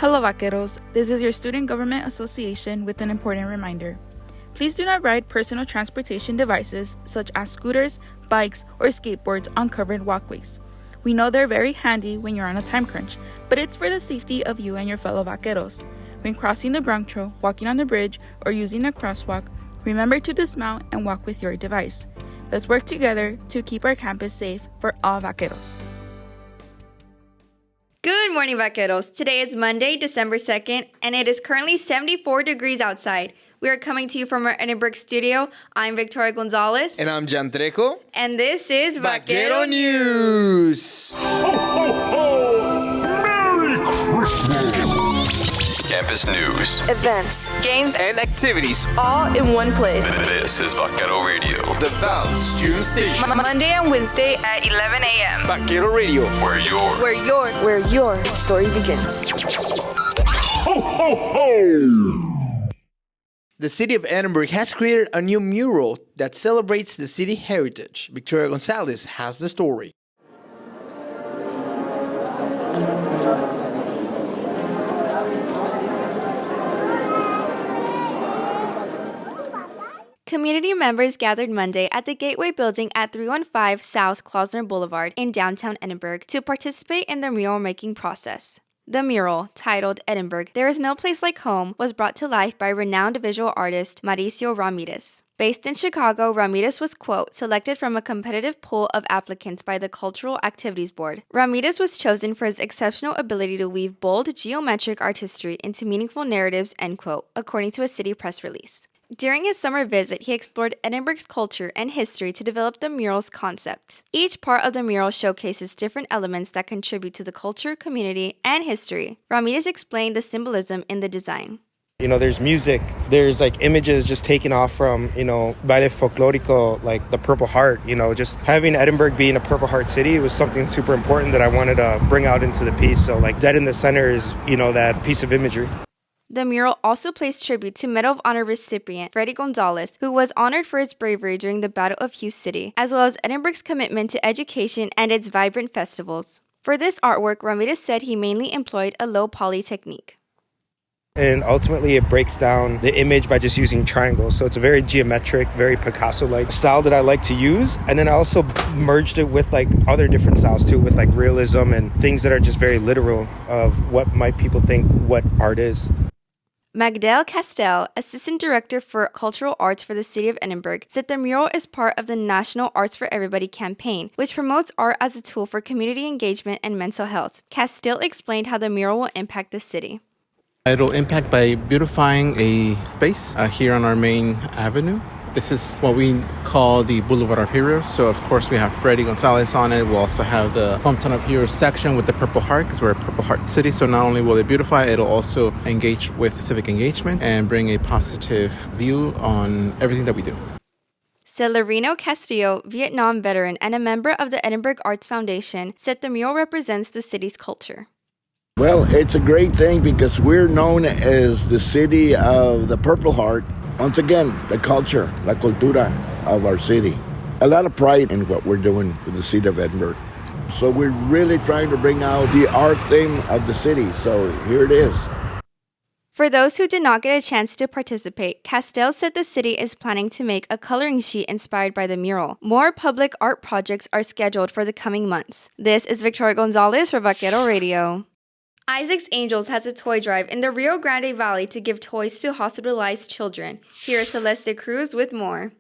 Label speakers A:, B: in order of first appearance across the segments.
A: Hello, Vaqueros. This is your Student Government Association with an important reminder. Please do not ride personal transportation devices such as scooters, bikes, or skateboards on covered walkways. We know they're very handy when you're on a time crunch, but it's for the safety of you and your fellow Vaqueros. When crossing the Bronx, walking on the bridge, or using a crosswalk, remember to dismount and walk with your device. Let's work together to keep our campus safe for all Vaqueros.
B: Good morning, Vaqueros. Today is Monday, December 2nd, and it is currently 74 degrees outside. We are coming to you from our Edinburgh studio. I'm Victoria Gonzalez.
C: And I'm Jan Trejo.
B: And this is
C: Vaquero News.
D: Ho, ho, ho! Merry Christmas!
E: Campus news,
F: events, games,
E: and activities
F: all in one place.
E: This is Vaquero Radio,
C: The Val Student Station.
F: Monday and Wednesday at 11 a.m.
C: Vaquero Radio,
E: where
F: your story begins.
D: Ho, ho, ho!
C: The city of Edinburgh has created a new mural that celebrates the city heritage. Victoria Gonzalez has the story.
B: Community members gathered Monday at the Gateway Building at 315 South Klausner Boulevard in downtown Edinburgh to participate in the mural-making process. The mural, titled Edinburgh, There is No Place Like Home, was brought to life by renowned visual artist Mauricio Ramirez. Based in Chicago, Ramirez was, quote, selected from a competitive pool of applicants by the Cultural Activities Board. Ramirez was chosen for his exceptional ability to weave bold, geometric artistry into meaningful narratives, end quote, according to a city press release. During his summer visit, he explored Edinburgh's culture and history to develop the mural's concept. Each part of the mural showcases different elements that contribute to the culture, community, and history. Ramirez explained the symbolism in the design.
G: You know, there's music, there's like images just taken off from, baile folklorico, like the Purple Heart, just having Edinburgh being a Purple Heart city was something super important that I wanted to bring out into the piece. So like dead in the center is, that piece of imagery.
B: The mural also pays tribute to Medal of Honor recipient Freddie Gonzalez, who was honored for his bravery during the Battle of Hughes City, as well as Edinburgh's commitment to education and its vibrant festivals. For this artwork, Ramirez said he mainly employed a low poly technique.
G: And ultimately, it breaks down the image by just using triangles. So it's a very geometric, very Picasso-like style that I like to use. And then I also merged it with like other different styles too, with like realism and things that are just very literal of what might people think what art is.
B: Magdalene Castell, Assistant Director for Cultural Arts for the City of Edinburgh, said the mural is part of the National Arts for Everybody campaign, which promotes art as a tool for community engagement and mental health. Castell explained how the mural will impact the city.
H: It'll impact by beautifying a space here on our main avenue. This is what we call the Boulevard of Heroes. So, of course, we have Freddie Gonzalez on it. We'll also have the Hometown of Heroes section with the Purple Heart, because we're a Purple Heart city. So not only will it beautify, it'll also engage with civic engagement and bring a positive view on everything that we do.
B: Celerino Castillo, Vietnam veteran and a member of the Edinburgh Arts Foundation, said the mural represents the city's culture.
I: Well, it's a great thing because we're known as the city of the Purple Heart. Once again, the culture, la cultura of our city. A lot of pride in what we're doing for the city of Edinburgh. So we're really trying to bring out the art theme of the city. So here it is.
B: For those who did not get a chance to participate, Castell said the city is planning to make a coloring sheet inspired by the mural. More public art projects are scheduled for the coming months. This is Victoria Gonzalez for Vaquero Radio. Isaac's Angels has a toy drive in the Rio Grande Valley to give toys to hospitalized children. Here is Celeste Cruz with more.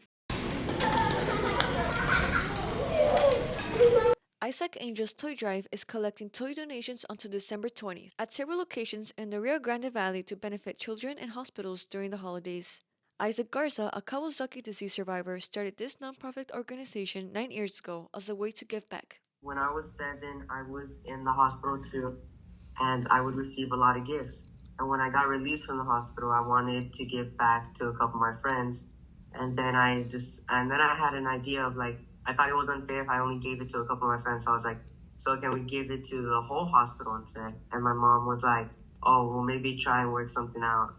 J: Isaac Angels Toy Drive is collecting toy donations until December 20th at several locations in the Rio Grande Valley to benefit children and hospitals during the holidays. Isaac Garza, a Kawasaki disease survivor, started this nonprofit organization 9 years ago as a way to give back.
K: When I was 7, I was in the hospital too, and I would receive a lot of gifts. And when I got released from the hospital, I wanted to give back to a couple of my friends. And then I had an idea of I thought it was unfair if I only gave it to a couple of my friends. So I was like, so can we give it to the whole hospital instead? And my mom was like, oh, well, maybe try and work something out.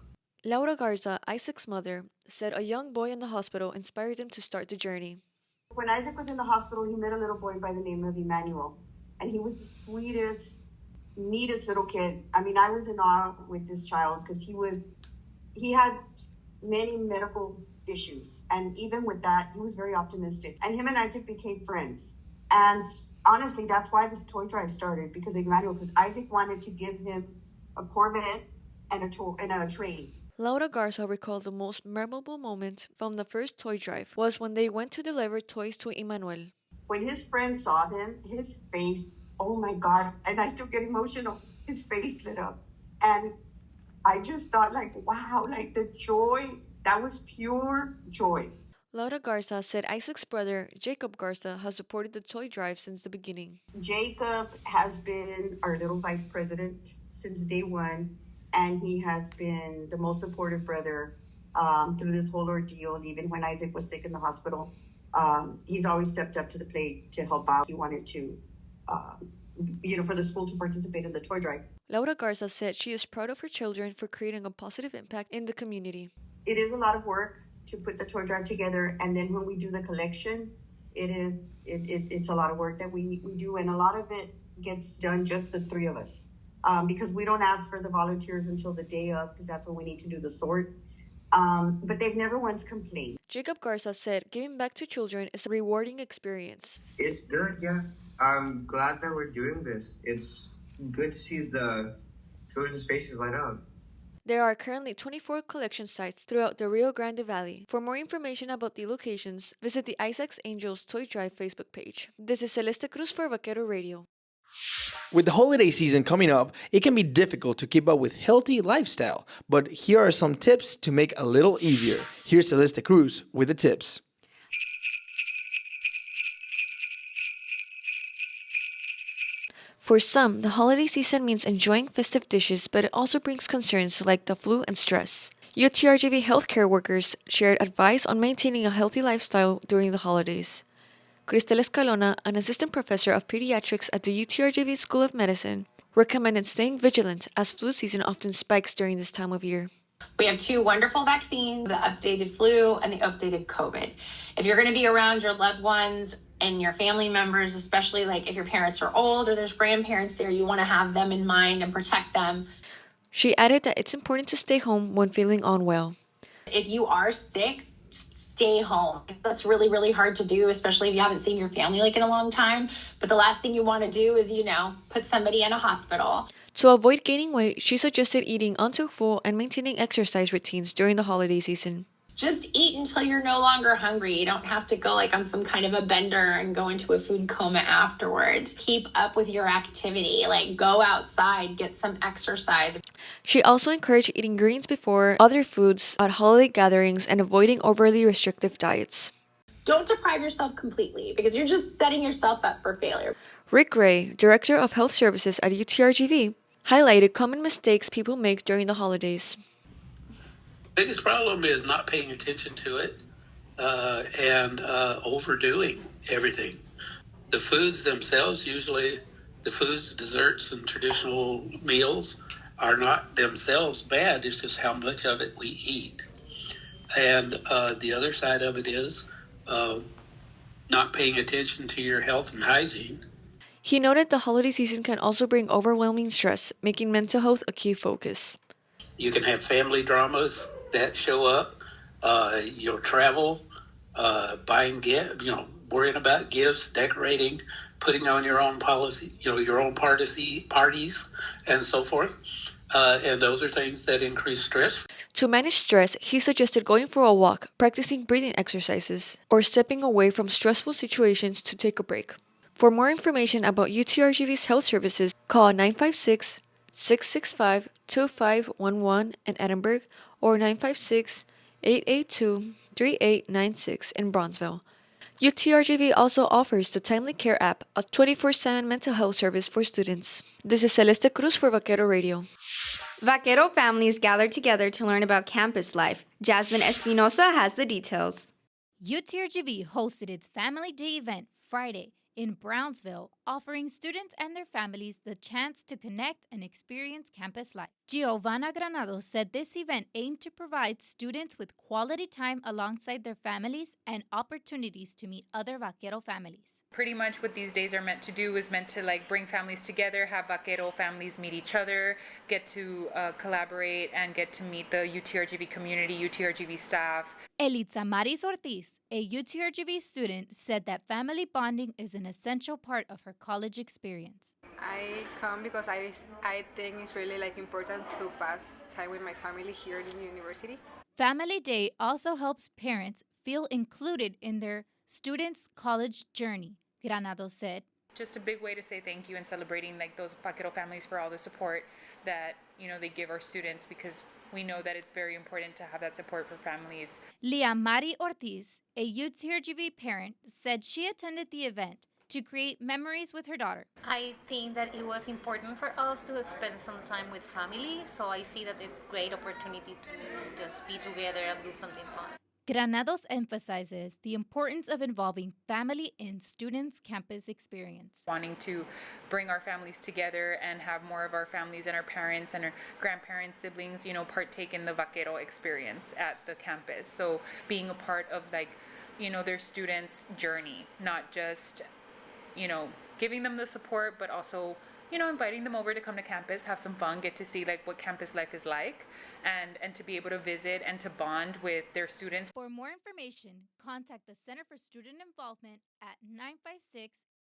J: Laura Garza, Isaac's mother, said a young boy in the hospital inspired him to start the journey.
L: When Isaac was in the hospital, he met a little boy by the name of Emmanuel. And he was the sweetest, neatest little kid. I mean, I was in awe with this child because he had many medical issues. And even with that, he was very optimistic. And him and Isaac became friends. And honestly, that's why this toy drive started, because Isaac wanted to give him a Corvette and a train.
J: Laura Garza recalled the most memorable moment from the first toy drive was when they went to deliver toys to Emmanuel.
L: When his friends saw them, his face, oh my God, and I still get emotional, his face lit up. And I just thought like, wow, like the joy, that was pure joy.
J: Laura Garza said Isaac's brother, Jacob Garza, has supported the toy drive since the beginning.
L: Jacob has been our little vice president since day one, and he has been the most supportive brother through this whole ordeal. And even when Isaac was sick in the hospital, he's always stepped up to the plate to help out. He wanted to, for the school to participate in the toy drive.
J: Laura Garza said she is proud of her children for creating a positive impact in the community.
L: It is a lot of work to put the toy drive together, and then when we do the collection, it's a lot of work that we do, and a lot of it gets done just the three of us, because we don't ask for the volunteers until the day of, because that's when we need to do the sort. But they've never once complained.
J: Jacob Garza said giving back to children is a rewarding experience.
M: It's good, yeah. I'm glad that we're doing this. It's good to see the children's faces light up.
J: There are currently 24 collection sites throughout the Rio Grande Valley. For more information about the locations, visit the Isaac's Angels Toy Drive Facebook page. This is Celeste Cruz for Vaquero Radio.
C: With the holiday season coming up, it can be difficult to keep up with healthy lifestyle, but here are some tips to make a little easier. Here's Celeste Cruz with the tips.
J: For some, the holiday season means enjoying festive dishes, but it also brings concerns like the flu and stress. UTRGV healthcare workers shared advice on maintaining a healthy lifestyle during the holidays. Cristel Escalona, an assistant professor of pediatrics at the UTRGV School of Medicine, recommended staying vigilant as flu season often spikes during this time of year.
N: We have two wonderful vaccines, the updated flu and the updated COVID. If you're going to be around your loved ones and your family members, especially like if your parents are old or there's grandparents there, you want to have them in mind and protect them.
J: She added that it's important to stay home when feeling unwell.
N: If you are sick, stay home. That's really, really hard to do, especially if you haven't seen your family like in a long time. But the last thing you want to do is, put somebody in a hospital.
J: To avoid gaining weight, she suggested eating until full and maintaining exercise routines during the holiday season.
N: Just eat until you're no longer hungry. You don't have to go on some kind of a bender and go into a food coma afterwards. Keep up with your activity. Go outside, get some exercise.
J: She also encouraged eating greens before other foods at holiday gatherings and avoiding overly restrictive diets.
N: Don't deprive yourself completely because you're just setting yourself up for failure.
J: Rick Ray, Director of Health Services at UTRGV, highlighted common mistakes people make during the holidays.
O: Biggest problem is not paying attention to it and overdoing everything. The foods themselves, usually the foods, desserts, and traditional meals are not themselves bad. It's just how much of it we eat. And the other side of it is not paying attention to your health and hygiene.
J: He noted the holiday season can also bring overwhelming stress, making mental health a key focus.
O: You can have family dramas that show up, travel, buying gifts, worrying about gifts, decorating, putting on your own policy, your own parties, and so forth. And those are things that increase stress.
J: To manage stress, he suggested going for a walk, practicing breathing exercises, or stepping away from stressful situations to take a break. For more information about UTRGV's health services, call 956-665-2511 in Edinburgh or 956-882-3896 in Bronzeville. UTRGV also offers the Timely Care app, a 24/7 mental health service for students. This is Celeste Cruz for Vaquero Radio.
B: Vaquero families gathered together to learn about campus life. Jasmine Espinosa has the details.
P: UTRGV hosted its Family Day event Friday in Brownsville offering students and their families the chance to connect and experience campus life. Giovanna Granado said this event aimed to provide students with quality time alongside their families and opportunities to meet other Vaquero families.
Q: Pretty much what these days are meant to do is meant to bring families together, have Vaquero families meet each other, get to collaborate and get to meet the UTRGV community, UTRGV staff.
P: Elitza Maris Ortiz, a UTRGV student, said that family bonding is an essential part of her college experience.
R: I come because I think it's really important to pass time with my family here in the university.
P: Family Day also helps parents feel included in their students' college journey, Granado said.
Q: Just a big way to say thank you and celebrating those Vaquero families for all the support that they give our students, because we know that it's very important to have that support for families.
P: Lia Mari Ortiz, a UTRGV parent, said she attended the event to create memories with her daughter.
S: I think that it was important for us to spend some time with family, so I see that it's a great opportunity to just be together and do something fun.
P: Granados emphasizes the importance of involving family in students' campus experience.
Q: Wanting to bring our families together and have more of our families and our parents and our grandparents, siblings, partake in the Vaquero experience at the campus. So being a part of their students' journey, not just, giving them the support, but also inviting them over to come to campus, have some fun, get to see what campus life is like, and to be able to visit and to bond with their students.
P: For more information, contact the Center for Student Involvement at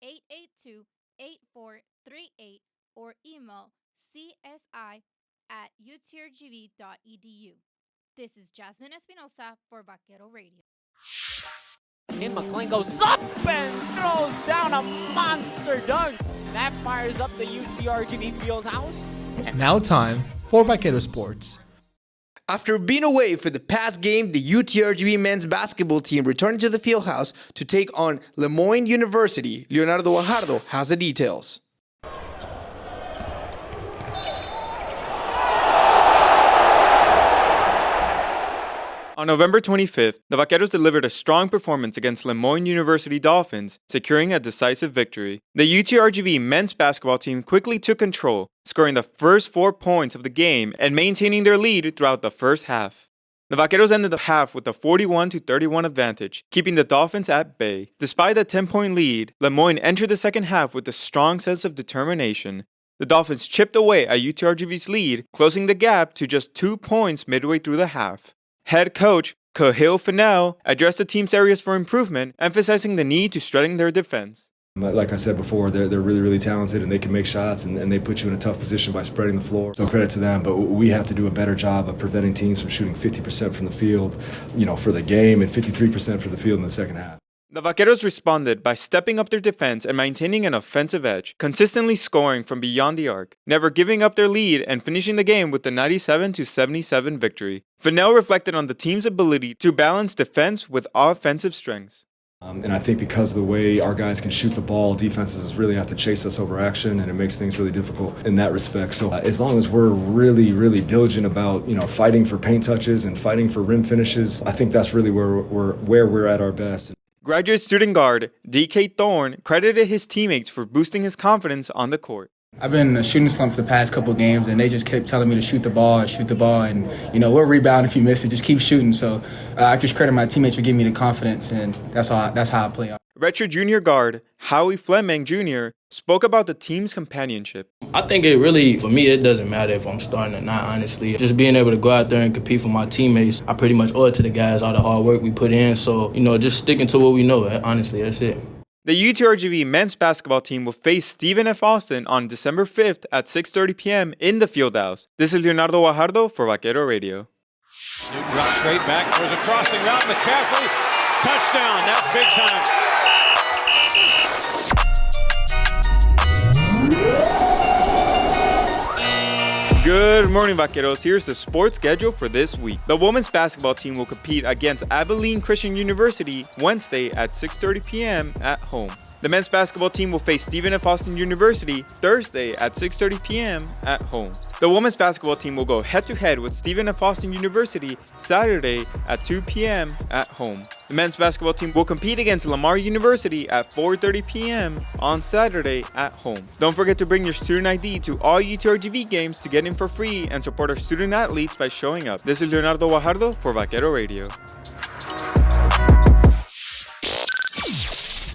P: 956-882-8438 or email csi@utrgv.edu. This is Jasmine Espinosa for Vaquero Radio.
T: And McLean goes up and throws down a monster dunk. That fires up the UTRGV Fieldhouse.
C: Now time for Vaquero Sports. After being away for the past game, the UTRGV men's basketball team returned to the Fieldhouse to take on Lemoyne University. Leonardo Guajardo has the details.
U: On November 25th, the Vaqueros delivered a strong performance against Lemoyne University Dolphins, securing a decisive victory. The UTRGV men's basketball team quickly took control, scoring the first 4 points of the game and maintaining their lead throughout the first half. The Vaqueros ended the half with a 41-31 advantage, keeping the Dolphins at bay. Despite the 10-point lead, Lemoyne entered the second half with a strong sense of determination. The Dolphins chipped away at UTRGV's lead, closing the gap to just 2 points midway through the half. Head coach Cahill Fennell addressed the team's areas for improvement, emphasizing the need to strengthen their defense.
V: Like I said before, they're really, really talented and they can make shots and they put you in a tough position by spreading the floor. So credit to them, but we have to do a better job of preventing teams from shooting 50% from the field, for the game and 53% for the field in the second half.
U: The Vaqueros responded by stepping up their defense and maintaining an offensive edge, consistently scoring from beyond the arc, never giving up their lead and finishing the game with the 97-77 victory. Fennell reflected on the team's ability to balance defense with offensive strengths.
V: And I think because of the way our guys can shoot the ball, defenses really have to chase us over action, and it makes things really difficult in that respect. So as long as we're really, really diligent about, fighting for paint touches and fighting for rim finishes, I think that's really where we're at our best.
U: Graduate student guard D.K. Thorne credited his teammates for boosting his confidence on the court.
W: I've been in a shooting slump for the past couple of games, and they just kept telling me to shoot the ball, and we'll rebound if you miss it, just keep shooting. So I just credit my teammates for giving me the confidence, and that's how I play.
U: Redshirt junior guard Howie Fleming Jr. spoke about the team's companionship.
X: I think for me, it doesn't matter if I'm starting or not, honestly. Just being able to go out there and compete for my teammates, I pretty much owe it to the guys, all the hard work we put in. So, just sticking to what we know, honestly, that's it.
U: The UTRGV men's basketball team will face Stephen F. Austin on December 5th at 6:30 p.m. in the Fieldhouse. This is Leonardo Guajardo for Vaquero Radio.
Y: Newton drops straight back towards a crossing route. McCaffrey, touchdown. That's big time.
U: Good morning, Vaqueros. Here's the sports schedule for this week. The women's basketball team will compete against Abilene Christian University Wednesday at 6:30 p.m. at home. The men's basketball team will face Stephen F. Austin University Thursday at 6:30 p.m. at home. The women's basketball team will go head-to-head with Stephen F. Austin University Saturday at 2 p.m. at home. The men's basketball team will compete against Lamar University at 4:30 p.m. on Saturday at home. Don't forget to bring your student ID to all UTRGV games to get in for free and support our student athletes by showing up. This is Leonardo Guajardo for Vaquero Radio.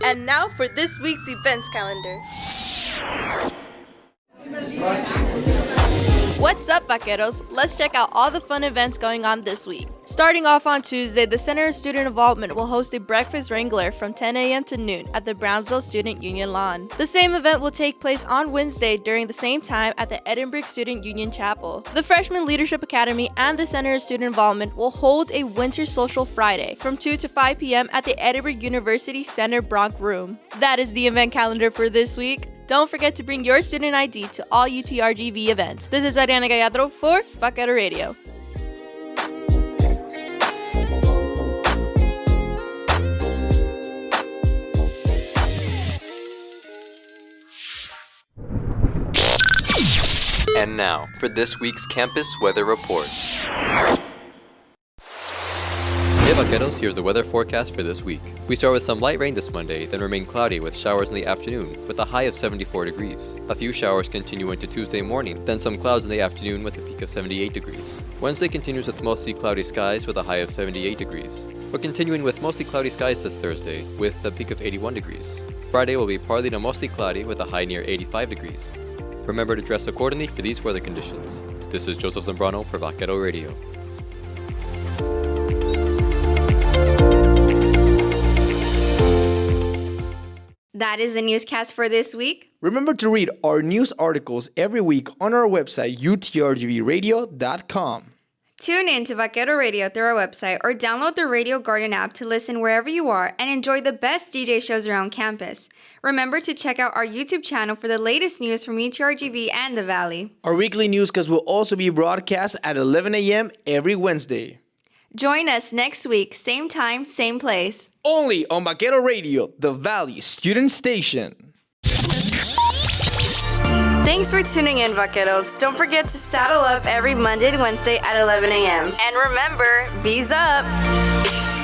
A: And now for this week's events calendar. What's up, Vaqueros? Let's check out all the fun events going on this week. Starting off on Tuesday, the Center of Student Involvement will host a breakfast wrangler from 10 a.m. to noon at the Brownsville Student Union lawn. The same event will take place on Wednesday during the same time at the Edinburgh Student Union Chapel. The Freshman Leadership Academy and the Center of Student Involvement will hold a Winter Social Friday from 2 to 5 p.m. at the Edinburgh University Center Bronx Room. That is the event calendar for this week. Don't forget to bring your student ID to all UTRGV events. This is Ariana Gallardo for Vaquero Radio.
D: And now, for this week's campus weather report. Hey Vaqueros, here's the weather forecast for this week. We start with some light rain this Monday, then remain cloudy with showers in the afternoon, with a high of 74 degrees. A few showers continue into Tuesday morning, then some clouds in the afternoon with a peak of 78 degrees. Wednesday continues with mostly cloudy skies with a high of 78 degrees. We're continuing with mostly cloudy skies this Thursday, with a peak of 81 degrees. Friday will be partly to mostly cloudy with a high near 85 degrees. Remember to dress accordingly for these weather conditions. This is Joseph Zambrano for Vaquero Radio.
B: That is the newscast for this week.
C: Remember to read our news articles every week on our website, utrgvradio.com.
B: Tune in to Vaquero Radio through our website or download the Radio Garden app to listen wherever you are and enjoy the best DJ shows around campus. Remember to check out our YouTube channel for the latest news from UTRGV and the Valley.
C: Our weekly newscast will also be broadcast at 11 a.m. every Wednesday.
B: Join us next week, same time, same place.
C: Only on Vaquero Radio, the Valley Student Station.
A: Thanks for tuning in, Vaqueros. Don't forget to saddle up every Monday and Wednesday at 11 a.m. And remember, V's up!